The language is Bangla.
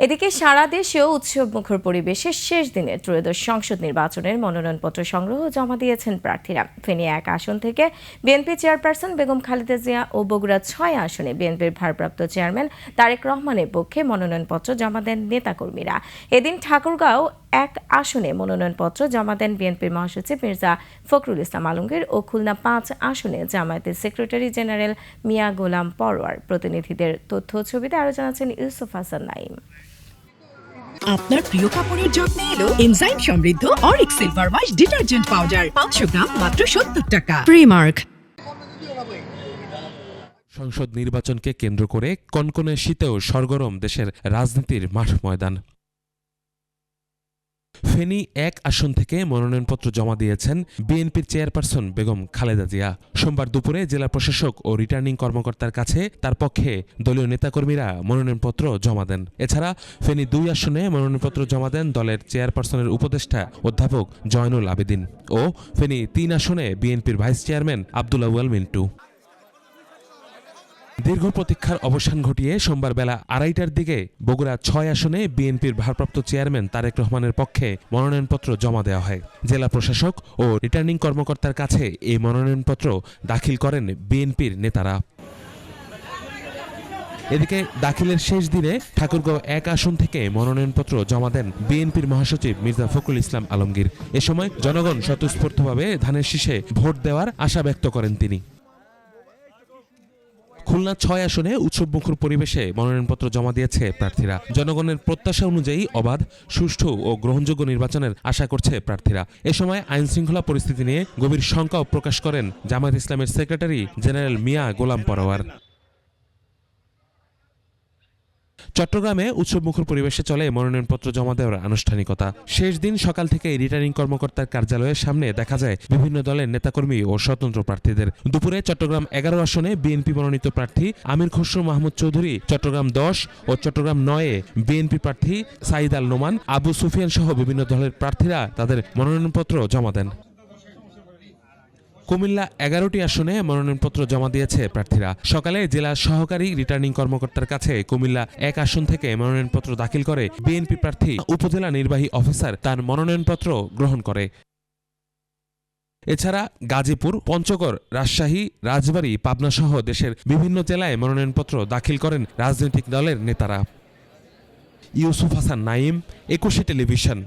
এদিকে সারা দেশেও উৎসবমুখর পরিবেশে শেষ দিনে ত্রয়োদশ সংসদ নির্বাচনের মনোনয়নপত্র সংগ্রহ জমা দিয়েছেন প্রার্থীরা। ফেনী 1 আসন থেকে বিএনপি চেয়ারপারসন বেগম খালেদা জিয়া ও বগুড়া 6 আসনে বিএনপির ভারপ্রাপ্ত চেয়ারম্যান তারেক রহমানের পক্ষে মনোনয়নপত্র জমা দেন নেতাকর্মীরা। এদিন ঠাকুরগাঁও 1 আসনে মনোনয়নপত্র জমা দেন বিএনপির মহাসচিব মির্জা ফখরুল ইসলাম আলমগীর ও খুলনা 5 আসনে জামায়াতের সেক্রেটারি জেনারেল মিয়া গোলাম পরোয়ার। প্রতিনিধিদের তথ্য ছবিতে আরও জানাচ্ছেন ইউসুফ হাসান নাইম। আপনার প্রিয় কাপড়ের যত্নে এলো এনজাইম সমৃদ্ধ Arik silver wash detergent powder 500 গ্রাম মাত্র 70 টাকা। প্রিমার্ক। সংসদ নির্বাচনকে কেন্দ্র করে কনকনে শীতেও সরগরম দেশের রাজনীতির মাঠ ময়দান। ফেনী 1 আসন থেকে মনোনয়নপত্র জমা দিয়েছেন বিএনপির চেয়ারপারসন বেগম খালেদা জিয়া। সোমবার দুপুরে জেলা প্রশাসক ও রিটার্নিং কর্মকর্তার কাছে তার পক্ষে দলীয় নেতাকর্মীরা মনোনয়নপত্র জমা দেন। এছাড়া ফেনী 2 আসনে মনোনয়নপত্র জমা দেন দলের চেয়ারপারসনের উপদেষ্টা অধ্যাপক জয়নুল আবেদিন ও ফেনী 3 আসনে বিএনপির ভাইস চেয়ারম্যান আব্দুল আউয়াল মিন্টু। দীর্ঘ প্রতীক্ষার অবসান ঘটিয়ে সোমবার বেলা 2:30টার দিকে বগুড়া 6 আসনে বিএনপির ভারপ্রাপ্ত চেয়ারম্যান তারেক রহমানের পক্ষে মনোনয়নপত্র জমা দেওয়া হয়। জেলা প্রশাসক ও রিটার্নিং কর্মকর্তার কাছে এই মনোনয়নপত্র দাখিল করেন বিএনপির নেতারা। এদিকে দাখিলের শেষ দিনে ঠাকুরগাঁও 1 আসন থেকে মনোনয়নপত্র জমা দেন বিএনপির মহাসচিব মির্জা ফখরুল ইসলাম আলমগীর। এ সময় জনগণ স্বতঃস্ফূর্তভাবে ধানের শীষে ভোট দেওয়ার আশা ব্যক্ত করেন তিনি। খুলনা 6 আসনে উৎসবমুখর পরিবেশে মনোনয়নপত্র জমা দিয়েছে প্রার্থীরা। জনগণের প্রত্যাশা অনুযায়ী অবাধ, সুষ্ঠু ও গ্রহণযোগ্য নির্বাচনের আশা করছে প্রার্থীরা। এ সময় আইন শৃঙ্খলা পরিস্থিতি নিয়ে গভীর শঙ্কাও প্রকাশ করেন জামায়াত ইসলামের সেক্রেটারি জেনারেল মিয়া গোলাম পরোয়ার। চট্টগ্রামে উৎসবমুখর পরিবেশে চলে মনোনয়নপত্র জমা দেওয়ার আনুষ্ঠানিকতা। শেষ দিন সকাল থেকে রিটার্নিং কর্মকর্তার কার্যালয়ের সামনে দেখা যায় বিভিন্ন দলের নেতাকর্মী ও স্বতন্ত্র প্রার্থীদের। দুপুরে চট্টগ্রাম 11 আসনে বিএনপি মনোনীত প্রার্থী আমির খসরু মাহমুদ চৌধুরী, চট্টগ্রাম 10 ও চট্টগ্রাম 9-এ বিএনপি প্রার্থী সাইদ আল নোমান, আবু সুফিয়ান সহ বিভিন্ন দলের প্রার্থীরা তাদের মনোনয়নপত্র জমা দেন। কুমিল্লা 11টি আসনে মনোনয়নপত্র জমা দিয়েছে প্রার্থীরা। সকালে জেলা সহকারী রিটার্নিং কর্মকর্তার কাছে কুমিল্লা 1 আসন থেকে মনোনয়নপত্র দাখিল করে বিএনপি প্রার্থী উপজেলা নির্বাহী অফিসার তার মনোনয়নপত্র গ্রহণ করে। এছাড়া গাজীপুর, পঞ্চগড়, রাজশাহী, রাজবাড়ী, পাবনা সহ দেশের বিভিন্ন জেলায় মনোনয়নপত্র দাখিল করেন রাজনৈতিক দলের নেতারা। ইউসুফ হাসান নাইম, 21 টেলিভিশন।